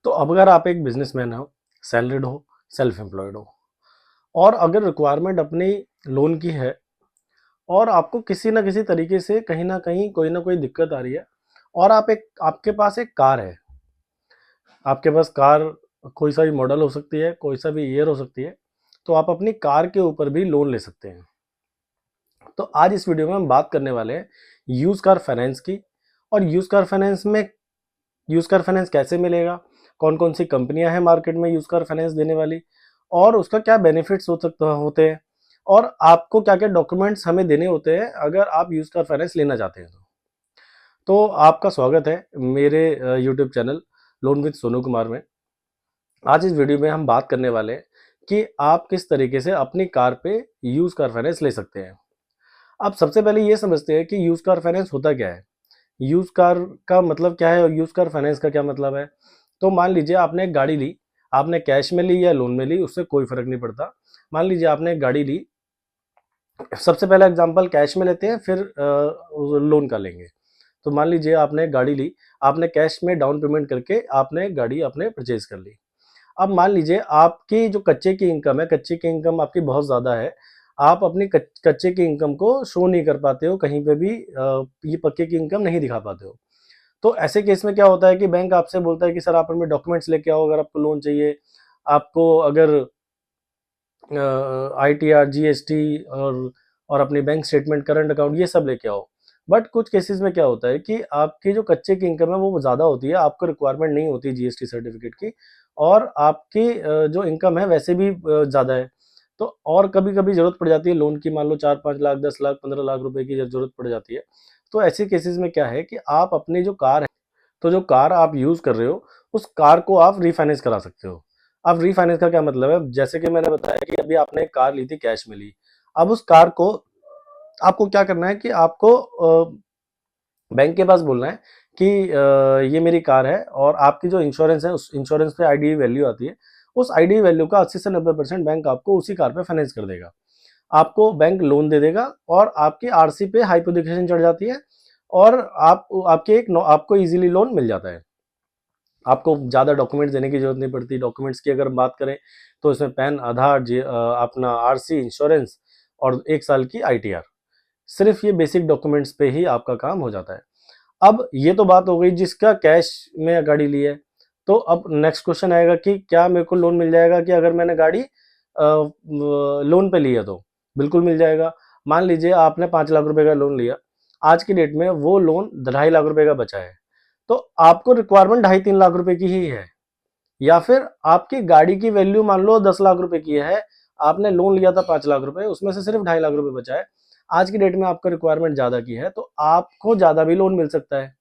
तो अब अगर आप एक बिजनेसमैन हो, सैलरीड हो, सेल्फ एम्प्लॉयड हो, और अगर रिक्वायरमेंट अपनी लोन की है और आपको किसी ना किसी तरीके से कहीं ना कहीं कोई ना कोई दिक्कत आ रही है, और आपके पास एक कार है, आपके पास कार कोई सा भी मॉडल हो सकती है, कोई सा भी ईयर हो सकती है, तो आप अपनी कार के ऊपर भी लोन ले सकते हैं। तो आज इस वीडियो में हम बात करने वाले हैं यूज कार फाइनेंस की, और यूज कार फाइनेंस कैसे मिलेगा, कौन कौन सी कंपनियां हैं मार्केट में यूज कार फाइनेंस देने वाली, और उसका क्या बेनिफिट्स होते हैं, और आपको क्या क्या डॉक्यूमेंट्स हमें देने होते हैं अगर आप यूज कार फाइनेंस लेना चाहते हैं। तो आपका स्वागत है मेरे YouTube channel loan with Sonu Kumar में। आज इस वीडियो में हम बात करने वाले हैं कि आप किस तरीके से अपनी कार पे यूज कार फाइनेंस ले सकते हैं। अब सबसे पहले ये समझते हैं कि यूज कार फाइनेंस होता क्या है, यूज कार का मतलब क्या है और यूज कार फाइनेंस का क्या मतलब है। तो मान लीजिए आपने एक गाड़ी ली, आपने कैश में ली या लोन में ली, उससे कोई फर्क नहीं पड़ता। मान लीजिए आपने एक गाड़ी ली, सबसे पहला एग्जांपल कैश में लेते हैं, फिर लोन का लेंगे। तो मान लीजिए आपने गाड़ी ली, आपने कैश में डाउन पेमेंट करके आपने गाड़ी आपने परचेज कर ली। अब मान लीजिए आपकी जो कच्चे की इनकम है, कच्चे की इनकम आपकी बहुत ज़्यादा है, आप अपनी कच्चे की इनकम को शो नहीं कर पाते हो कहीं पे भी, ये पक्के की इनकम नहीं दिखा पाते हो। तो ऐसे केस में क्या होता है कि बैंक आपसे बोलता है कि सर आप अपने डॉक्यूमेंट्स लेके आओ अगर आपको लोन चाहिए। आपको अगर ITR, GST और अपनी बैंक स्टेटमेंट, करंट अकाउंट, ये सब लेके आओ। बट कुछ केसेस में क्या होता है कि आपकी जो कच्चे की इनकम है वो ज़्यादा होती है, आपको रिक्वायरमेंट नहीं होती GST सर्टिफिकेट की, और आपकी जो इनकम है वैसे भी ज़्यादा है। तो और कभी-कभी ज़रूरत पड़ जाती है लोन की, मान लो 4-5 लाख, 10 लाख, 15 लाख रुपए की ज़रूरत पड़ जाती है। तो ऐसे केसेस में क्या है कि आप अपनी जो कार है, तो जो कार आप यूज़ कर रहे हो, उस कार को आप रीफाइनेंस करा सकते हो। अब रीफाइनेंस का क्या मतलब है, जैसे कि मैंने बताया कि अभी आपने एक कार ली थी, कैश में ली। अब उस कार को आपको क्या करना है कि आपको बैंक के पास बोलना है कि ये मेरी कार है, और आपकी जो इंश्योरेंस है उस इंश्योरेंस पे आईडी वैल्यू आती है, उस आईडी वैल्यू का 80 से 90% बैंक आपको उसी कार पे फाइनेंस कर देगा। आपको बैंक लोन दे देगा और आपकी आरसी पे हाइपोथिकेशन चढ़ जाती है, और आपको इजीली लोन मिल जाता है। आपको ज़्यादा डॉक्यूमेंट्स देने की जरूरत नहीं पड़ती। डॉक्यूमेंट्स की अगर बात करें तो इसमें पैन, आधार, अपना आरसी, इंश्योरेंस और 1 साल की ITR, सिर्फ ये बेसिक डॉक्यूमेंट्स पे ही आपका काम हो जाता है। अब ये तो बात हो गई जिसका कैश में गाड़ी ली है। तो अब नेक्स्ट क्वेश्चन आएगा कि क्या मेरे को लोन मिल जाएगा, कि अगर मैंने गाड़ी लोन पे ली है तो बिल्कुल मिल जाएगा। मान लीजिए आपने 5 लाख रुपए का लोन लिया, आज की डेट में वो लोन 2.5 लाख रुपए का बचा है, तो आपको रिक्वायरमेंट 2.5-3 लाख रुपए की ही है। या फिर आपकी गाड़ी की वैल्यू मान लो 10 लाख रुपए की है, आपने लोन लिया था 5 लाख रुपए, उसमें से सिर्फ 2.5 लाख रुपए बचा है। आज की डेट में आपका रिक्वायरमेंट ज्यादा की है, तो आपको ज्यादा भी लोन मिल सकता है।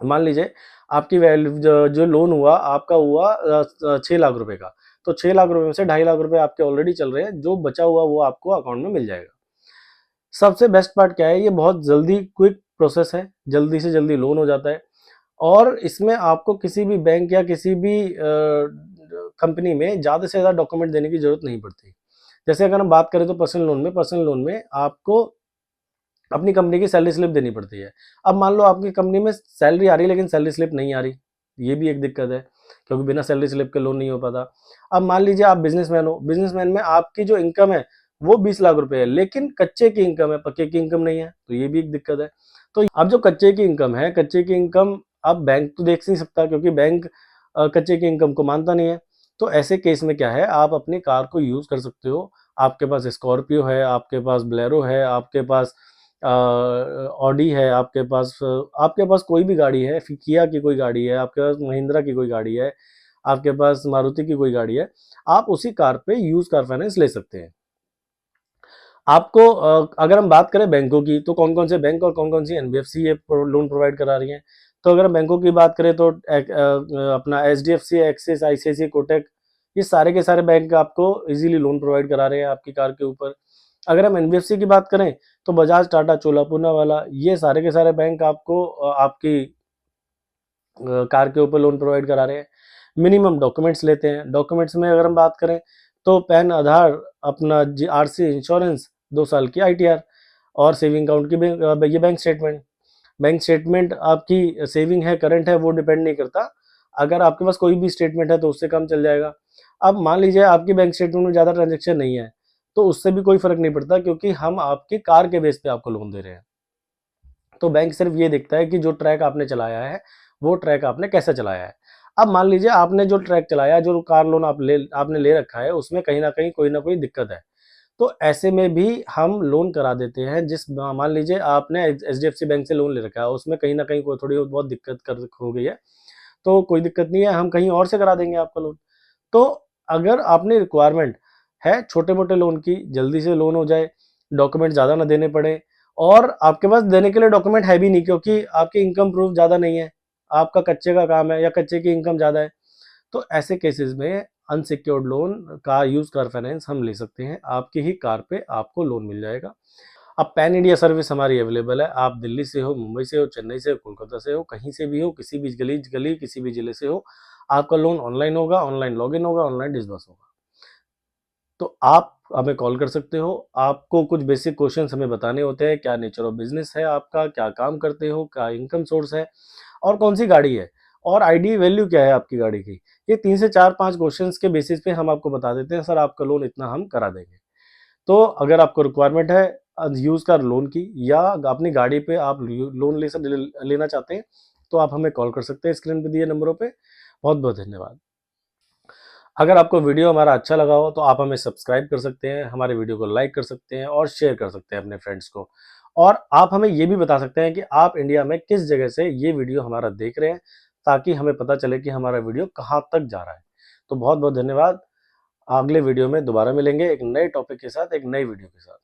मान लीजिए आपकी वैल्यू जो लोन हुआ आपका हुआ 6 लाख रुपए का, तो 6 लाख रुपए में से 2.5 लाख रुपए आपके ऑलरेडी चल रहे हैं, जो बचा हुआ वो आपको अकाउंट में मिल जाएगा। सबसे बेस्ट पार्ट क्या है, ये बहुत जल्दी क्विक प्रोसेस है, जल्दी से जल्दी लोन हो जाता है, और इसमें आपको किसी भी बैंक या किसी भी कंपनी में ज़्यादा से ज़्यादा डॉक्यूमेंट देने की जरूरत नहीं पड़ती। जैसे अगर हम बात करें तो पर्सनल लोन में आपको अपनी कंपनी की सैलरी स्लिप देनी पड़ती है। अब मान लो आपकी कंपनी में सैलरी आ रही है लेकिन सैलरी स्लिप नहीं आ रही, ये भी एक दिक्कत है, क्योंकि बिना सैलरी स्लिप के लोन नहीं हो पाता। अब मान लीजिए आप बिजनेसमैन हो, बिजनेसमैन में आपकी जो इनकम है वो 20 लाख रुपए है, लेकिन कच्चे की इनकम है, पक्के की इनकम नहीं है, तो ये भी एक दिक्कत है। तो अब जो कच्चे की इनकम है, कच्चे की इनकम अब बैंक तो देख नहीं सकता, क्योंकि बैंक कच्चे की इनकम को मानता नहीं है। तो ऐसे केस में क्या है, आप अपनी कार को यूज कर सकते हो। आपके पास स्कॉर्पियो है, आपके पास ब्लेरो है, आपके पास ऑडी है, आपके पास कोई भी गाड़ी है, फिर किया की कोई गाड़ी है, आपके पास महिंद्रा की कोई गाड़ी है, आपके पास मारुति की कोई गाड़ी है, आप उसी कार पे यूज कार फाइनेंस ले सकते हैं। आपको अगर हम बात करें बैंकों की, तो कौन कौन से बैंक और कौन कौन सी NBFC ये लोन प्रोवाइड करा रही हैं। तो अगर हम बैंकों की बात करें तो अपना HDFC, एक्सिस, ICICI, कोटक, ये सारे के सारे बैंक आपको इजीली लोन प्रोवाइड करा रहे हैं आपकी कार के ऊपर। अगर हम NBFC की बात करें तो बजाज, टाटा, चोला, पूनावाला, ये सारे के सारे बैंक आपको आपकी कार के ऊपर लोन प्रोवाइड करा रहे हैं। मिनिमम डॉक्यूमेंट्स लेते हैं। डॉक्यूमेंट्स में अगर हम बात करें तो पैन, आधार, अपना RC, इंश्योरेंस, 2 साल की ITR, और सेविंग अकाउंट की ये बैंक स्टेटमेंट। बैंक स्टेटमेंट आपकी सेविंग है, करंट है, वो डिपेंड नहीं करता। अगर आपके पास कोई भी स्टेटमेंट है तो उससे कम चल जाएगा। अब मान लीजिए आपकी बैंक स्टेटमेंट में ज़्यादा ट्रांजैक्शन नहीं है, तो उससे भी कोई फ़र्क नहीं पड़ता, क्योंकि हम आपकी कार के बेस पे आपको लोन दे रहे हैं। तो बैंक सिर्फ ये देखता है कि जो ट्रैक आपने चलाया है, वो ट्रैक आपने कैसे चलाया है। अब मान लीजिए आपने जो ट्रैक चलाया, जो कार लोन आपने ले रखा है, उसमें कहीं न कहीं कोई न कोई दिक्कत है। तो ऐसे में भी हम लोन करा देते हैं। मान लीजिए आपने एचडीएफसी बैंक से लोन ले रखा है, उसमें कहीं न कहीं कोई थोड़ी बहुत दिक्कत कर हो गई है, तो कोई दिक्कत नहीं है, हम कहीं और से करा देंगे आपका लोन। तो अगर आपने रिक्वायरमेंट है छोटे-मोटे लोन की, जल्दी से लोन हो जाए, डॉक्यूमेंट ज़्यादा ना देने पड़े, और आपके पास देने के लिए डॉक्यूमेंट है भी नहीं, क्योंकि आपकी इनकम प्रूफ ज़्यादा नहीं है, आपका कच्चे का काम है या कच्चे की इनकम ज़्यादा है, तो ऐसे केसेस में अनसिक्योर्ड लोन का यूज़ कार फाइनेंस हम ले सकते हैं। आपकी ही कार पे आपको लोन मिल जाएगा। अब पैन इंडिया सर्विस हमारी अवेलेबल है। आप दिल्ली से हो, मुंबई से हो, चेन्नई से हो, कोलकाता से हो, कहीं से भी हो, किसी भी गली किसी भी जिले से हो, आपका लोन ऑनलाइन होगा, ऑनलाइन लॉगिन होगा, ऑनलाइन डिसबर्स होगा। तो आप हमें कॉल कर सकते हो। आपको कुछ बेसिक क्वेश्चंस हमें बताने होते हैं, क्या नेचर ऑफ बिजनेस है आपका, क्या काम करते हो, क्या इनकम सोर्स है, और कौन सी गाड़ी है, और आईडी वैल्यू क्या है आपकी गाड़ी की। ये 3 से 4-5 क्वेश्चंस के बेसिस पे हम आपको बता देते हैं, सर आपका लोन इतना हम करा देंगे। तो अगर आपको रिक्वायरमेंट है यूज़ कार लोन की, या अपनी गाड़ी पे आप लोन लेना चाहते हैं, तो आप हमें कॉल कर सकते हैं स्क्रीन पे दिए नंबरों पे। बहुत बहुत धन्यवाद। अगर आपको वीडियो हमारा अच्छा लगा हो तो आप हमें सब्सक्राइब कर सकते हैं, हमारे वीडियो को लाइक कर सकते हैं और शेयर कर सकते हैं अपने फ्रेंड्स को। और आप हमें ये भी बता सकते हैं कि आप इंडिया में किस जगह से ये वीडियो हमारा देख रहे हैं, ताकि हमें पता चले कि हमारा वीडियो कहाँ तक जा रहा है। तो बहुत बहुत धन्यवाद। अगले वीडियो में दोबारा मिलेंगे एक नए टॉपिक के साथ, एक नई वीडियो के साथ।